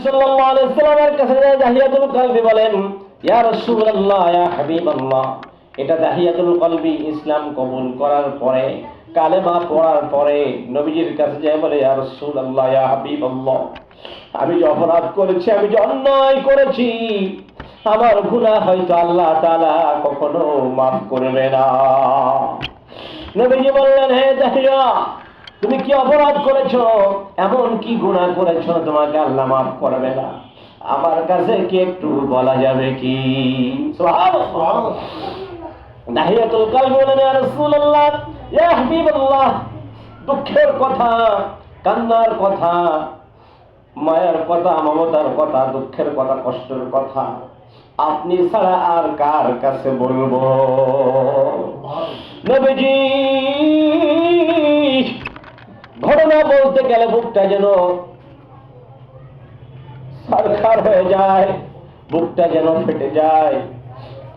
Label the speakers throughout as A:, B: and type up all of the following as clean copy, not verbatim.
A: সাল্লাল্লাহু আলাইহি ওয়াসাল্লামের কাছে দাহিয়াতুল কলবি বলেন, ইয়া রাসূলুল্লাহ, ইয়া হাবিবাল্লাহ, এটা দাহিয়াতুল কলবি, ইসলাম কবুল করার পরে, কালেমা পড়ার পরে নবীজির কাছে যায় বলে, ইয়া রাসূলুল্লাহ, ইয়া হাবিবাল্লাহ, আমি যে অপরাধ করেছি, আমি যে অন্যায় করেছি, আমার গুনাহ হয়তো আল্লাহ তাআলা কখনো মাফ করবে না। নবীজি বললেন, হে দাহিয়া, তুমি কি অপরাধ করেছো, এমন কি গুনাহ করেছো তোমাকে আল্লাহ মাফ করবে না? আমার কাছে কি একটু বলা যাবে কি? সুবহানাল্লাহ। দাহিয়াতুল কলবি বলেন, ইয়া রাসূলুল্লাহ, ইয়া হাবিবাল্লাহ, দুঃখের কথা, কান্নার কথা, মায়ের কথা, মমতার কথা, দুঃখের কথা, কষ্টের কথা আপনি ছাড়া আর কার কাছে বলবো? নবীজি ঘটনা বলতে গেলে বুকটা যেন ছারখার হয়ে যায়, বুকটা যেন ফেটে যায়।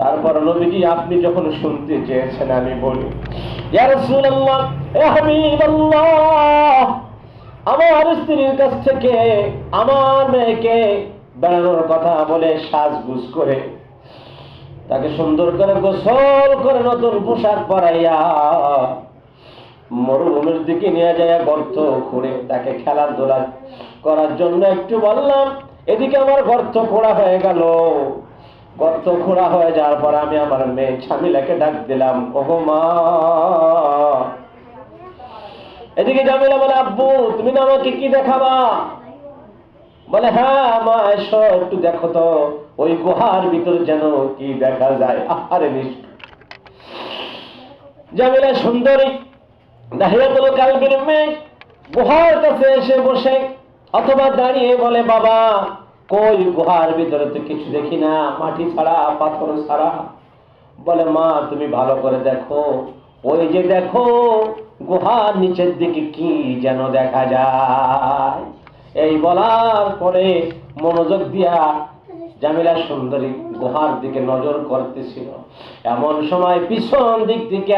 A: তারপর নবীজি আপনি যখন শুনতে চেয়েছেন আমি বলি, ইয়া রাসূলুল্লাহ, ইয়া হাবিবাল্লাহ, আমার স্ত্রীর কাছ থেকে আমার মেয়েকে বেড়ানোর কথা বলে সাজগুজ করে তাকে সুন্দর করে গোসল করে নতুন পোশাক পরাইয়া মরুভূমির দিকে নিয়ে যায়, গর্ত খুঁড়ে তাকে খেলাধুলা করার জন্য একটু বললাম, এদিকে আমার গর্ত খোঁড়া হয়ে গেল। গর্ত খোঁড়া হয়ে যাওয়ার পর আমি আমার মেয়ে জামিলাকে ডাক দিলাম, ওগো মা। এদিকে জামিলা বলে, আব্বু তুমি না আমাকে কি দেখাবা? বলে, হ্যাঁ মা, এসো একটু দেখো তো ওই গুহার ভিতর যেন কি দেখা যায়। আরে নিষ্ঠুর জামিলা সুন্দরী দাহিয়াতুল কলবির মেয়ে গুহার কাছে এসে বসে অথবা দাঁড়িয়ে বলে, বাবা কই গুহার ভিতরে তো কিছু দেখি না, মাটি ছাড়া, পাথর ছাড়া। বলে, মা তুমি ভালো করে দেখো, ওই যে দেখো গুহার নিচের দিকে কি যেন দেখা যায়। এই বলার পরে মনোযোগ দিয়া জামিলা সুন্দরী গুহার দিকে নজর করতেছিল। এমন সময় পিছন দিক থেকে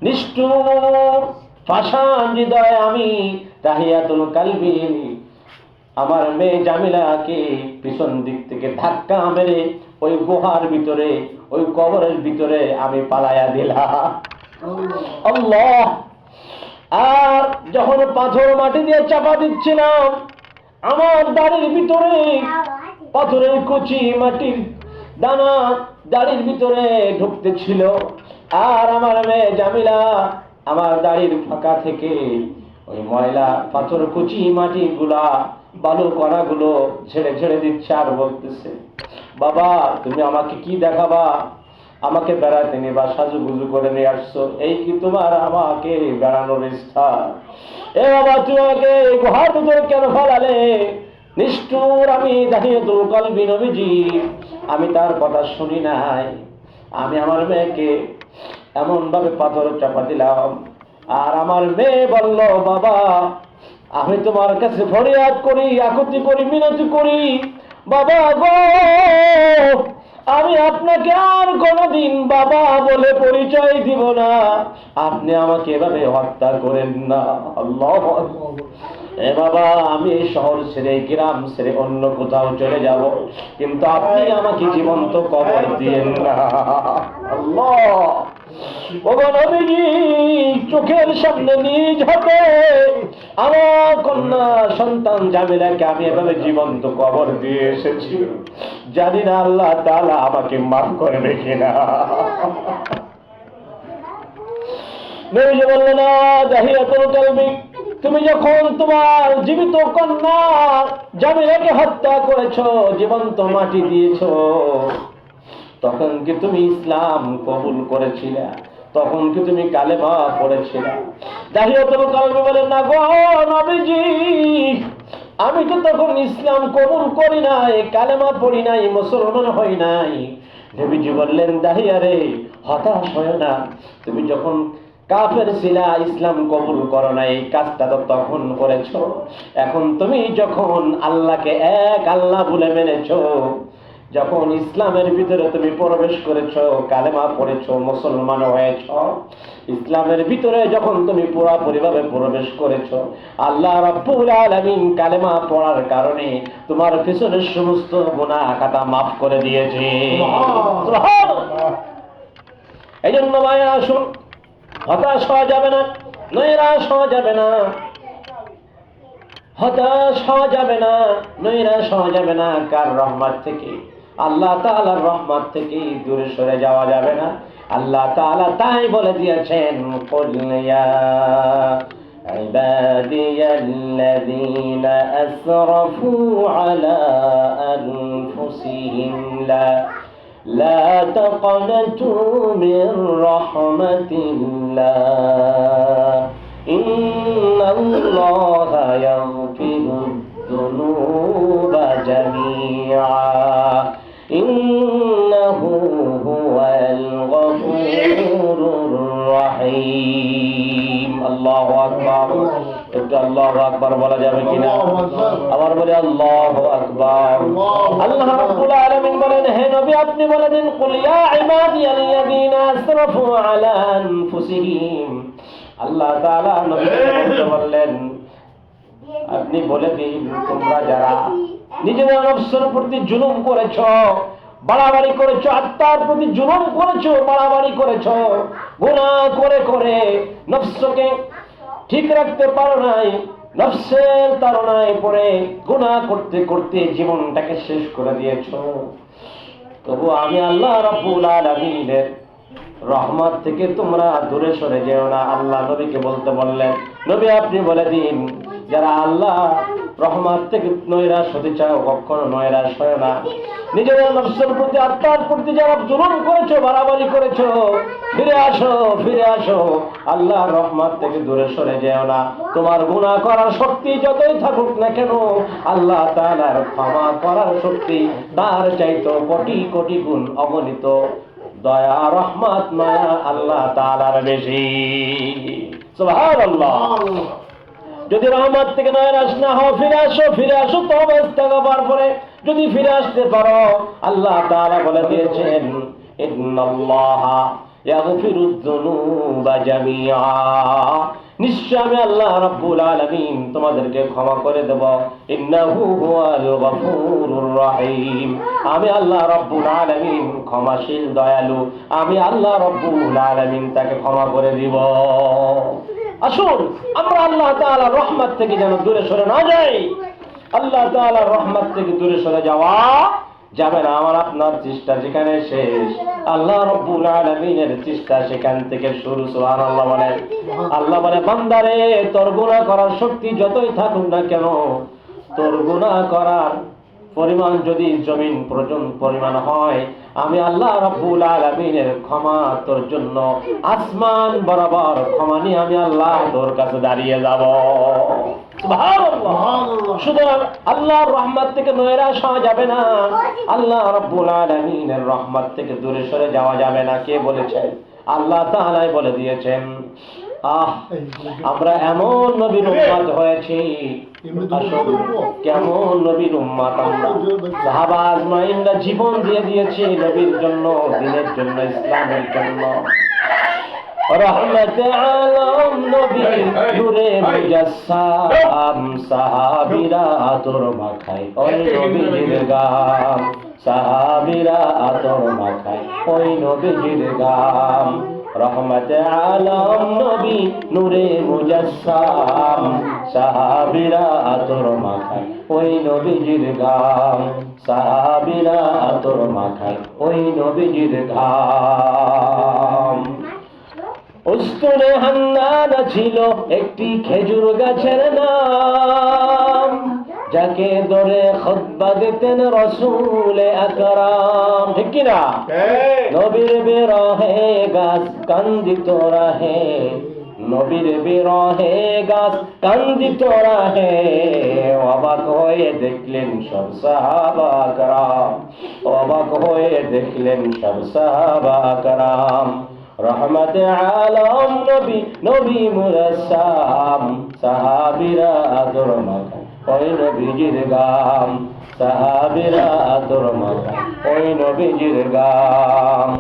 A: নিষ্ঠুর পাষাণ হৃদয়ে আমি দাহিয়াতুল কলবি আমার মেয়ে জামিলাকে পিছন দিক থেকে ধাক্কা মেরে ওই গুহার ভিতরে, ওই কবরের ভিতরে আমি পালাইয়া দিলাম। আল্লাহ। আর যখন পাথর মাটি দিয়ে চাপা দিচ্ছিলাম, আমার দাড়ির ভিতরে পাথরের কুচি মাটির দানা দাড়ির ভিতরে ঢুকতেছিল। আর আমার মেয়ে জামিলা আমার দাড়ির ফাঁকা থেকে ওই ময়লা পাথর কুচি মাটি গুলা, বালু কণা গুলো ছেড়ে ছেড়ে দিচ্ছে আর বলতেছে, বাবা তুমি আমাকে কি দেখাবা? আমাকে বেড়াতে নিবা, সাজুগুজু করে নিয়ে আসছো, এই কি তোমার আমাকে বেড়ানোর ইচ্ছা? এ বাবা তুমি আমাকে গুহার ভিতরে কেন ফেলালে? নিষ্ঠুর আমি দাহিয়াতুল কলবি নবীজি, আমি তার কথা শুনি নাই। আমি আমার মেয়েকে এমন ভাবে পাথর চাপা দিলাম। আর আমার মেয়ে বলল, বাবা আমি তোমার কাছে ফরিয়াদ করি, আকুতি করি, মিনতি করি, বাবা গো, আমি আপনাকে আর কোনদিন বাবা বলে পরিচয় দিব না, আপনি আমাকে এভাবে হত্যা করেন না। আল্লাহ। এ বাবা আমি এই শহর ছেড়ে, গ্রাম ছেড়ে অন্য কোথাও চলে যাব, কিন্তু আপনি আমাকে জীবন্ত কবর দিয়েন না। আল্লাহ। ওগো নবীজি, চোখের সামনে নিজ হাতে আমার কন্যা সন্তান জামিলাকে আমি এভাবে জীবন্ত কবর দিয়ে এসেছি, জানি না আল্লাহ তাআলা আমাকে মাফ করবে কিনা। নবীজি বললেন, দাহিয়াতুল কলবি, তুমি যখন তোমার জীবিত কন্যা জামিলাকে হত্যা করেছো, জীবন্ত মাটি দিয়েছো, তখন কি তুমি ইসলাম কবুল করেছিলে? তখন কি তুমি কালেমা পড়েছিলে? দাহিয়াতুল কলবি বলেন, না গো নবীজি, আমি তো তখন ইসলাম কবুল করি নাই, কালেমা পড়ি নাই, মুসলমান হই নাই। নবীজি বললেন, দাহিয়া রে, হতাশ হয় না, তুমি যখন কাফের ছিলা, ইসলাম কবুল করো না, এই কাজটা তো তখন করেছো। এখন তুমি যখন আল্লাহকে এক আল্লাহ বলে মেনেছো, যখন ইসলামের ভিতরে তুমি প্রবেশ করেছো, কালেমা পড়েছো, মুসলমান হয়েছো, ইসলামের ভিতরে যখন তুমি পুরোপুরিভাবে প্রবেশ করেছো, আল্লাহ রাব্বুল আলামিন কালেমা পড়ার কারণে তোমার পিছনের সমস্ত গুনাহ খাতা মাফ করে দিয়েছে। সুবহানাল্লাহ। এই জন্য ভাইয়া আসুন, হতাশ হওয়া যাবে না, নৈরাশ হওয়া যাবে না, হতাশ হওয়া যাবে না, নৈরাশ হওয়া যাবে না। কার রহমত থেকে? আল্লাহ তাআলার রহমত থেকে দূরে সরে যাওয়া যাবে না। আল্লাহ তাআলা তাই বলে দিয়েছেন, কুল ইয়া ইবাদিয়াল্লাযীনা আসরাফু আলা আনফুসিহিম লা তাকনাতু মির রাহমাতিল্লাহ ইন্নাল্লাহা ইয়াগফিরুয-যুনুবা জামিআ ইন্নাহু হুয়াল গফুরুর রহিম। আল্লাহু আকবার। একটু আল্লাহু আকবার বলা যাবে কিনা? আবার বলে আল্লাহু আকবার। আল্লাহ রাব্বুল আলামিন বলেন, হে নবী আপনি বলে দিন, কুল ইয়া ইবাদিয়াল্লাযীনা আসরাফু আলা আনফুসিহিম। আল্লাহ তাআলা নবীকে বললেন, আপনি বলে দিন, তোমরা যারা নিজেদের নফসের প্রতি জুলুম করেছো, বাড়াবাড়ি করেছো, আত্মার প্রতি জুলুম করেছো, বাড়াবাড়ি করেছো, গুনাহ করে করে নফসকে ঠিক রাখতে পারো নাই, নফসের তাড়নায় পড়ে গুনাহ করতে করতে জীবনটাকে শেষ করে দিয়েছো, তবু আমি আল্লাহ রাব্বুল আলামিনের রহমত থেকে তোমরা দূরে সরে যেও না। আল্লাহ নবীকে বলতে বললেন, নবী আপনি বলে দিন, যারা আল্লাহ রহমত থেকে নৈরাশ হতে চাও, কখনো নৈরাশ হয় না। নিজেদের নফসের প্রতি, আত্মার প্রতি যারা জুলুম করেছো, বাড়াবাড়ি করেছো, ফিরে আসো, ফিরে আসো, আল্লাহর রহমত থেকে দূরে সরে যেও না। তোমার গুনাহ করার শক্তি যতই থাকুক না কেন, আল্লাহ তাআলার ক্ষমা করার শক্তি তার চাইতে কোটি কোটি গুণ অগণিত দয়া, রহমত, মায়া আল্লাহ তাআলার বেশি। সুবহানাল্লাহ। যদি রহমত থেকে নৈরাশ না হও, ফিরে আসো, ফিরে আসো, তওবা ইস্তেগফার করে যদি ফিরে আসতে পারো, আল্লাহ তাআলা বলে দিয়েছেন, ইন্নাল্লাহা ইয়াগফিরুয-যুনুবা জামিআ। নিশ্চয় আমি আল্লাহ রাব্বুল আলামিন তোমাদেরকে ক্ষমা করে দেব। ইন্নাহু হুয়াল গফুরুর রহিম। আমি আল্লাহ রাব্বুল আলামিন ক্ষমাশীল, দয়ালু। আমি আল্লাহ রাব্বুল আলামিন তাকে ক্ষমা করে দিব। আসুন আমরা আল্লাহ তাআলার রহমত থেকে যেন দূরে সরে না যাই। আল্লাহ তাআলার রহমত থেকে দূরে সরে যাওয়া যাবে না। আমার আপনার চেষ্টা যেখানে শেষ, আল্লাহ রাব্বুল আলামিনের চেষ্টা সেখান থেকে শুরু। সুবহানাল্লাহ বলেন। আল্লাহ বলে, বান্দারে তোর গুনাহ করার শক্তি যতই থাকুক না কেন, তোর গুনাহ করার পরিমাণ যদি জমিন পরিমাণ হয়, আমি আল্লাহ রাব্বুল আলামিনের ক্ষমা তোর জন্য আসমান বরাবর ক্ষমা নিয়ে আমি আল্লাহ তোর কাছে দাঁড়িয়ে যাব। সুবহানাল্লাহ। সুতরাং আল্লাহর রহমত থেকে নৈরাশ হওয়া যাবে না, আল্লাহ রাব্বুল আলামিনের রহমত থেকে দূরে সরে যাওয়া যাবে না। কে বলেছেন? আল্লাহ তাআলাই বলে দিয়েছেন। আমরা এমন নবীর উম্মত হয়েছি, কেমন নবীর উম্মত আমরা। সাহাবা আজমাইনরা জীবন দিয়ে দিয়েছে নবীর জন্য, দ্বীনের জন্য, ইসলামের জন্য। রহমতে আলম নবী নূরে মুজাসসাম, সাহাবীরা আতর মাখায় ওই নবীর গাম, সাহাবীরা আতর মাখায় ওই নবীর গাম। রহমতে আলম নবী নূরে মুজাসসাম, সাহাবীরা আতর মাখায় ওই নবীর গাম, সাহাবীরা আতর মাখায় ওই নবীর গাম। উস্তুনে হান্নানা ছিল একটি খেজুর গাছের নাম, যাকে ধরে খুতবা দিতেন রাসূল আকরাম। ঠিক কি না? নবীর বিরহে গাছ কান্দিত রাহে, নবীর বিরহে গাছ কান্দিত রাহে। অবাক হয়ে দেখলেন সব সাহাবা کرام, অবাক হয়ে দেখলেন সব সাহাবা کرام। রহমতে আলম নবী নবী মুজাসসাম, সাহাবীরা আদর মাখায় ওই নবীজির গাম, সাহাবীরা আদর মাখা ওই নবীজির গাম।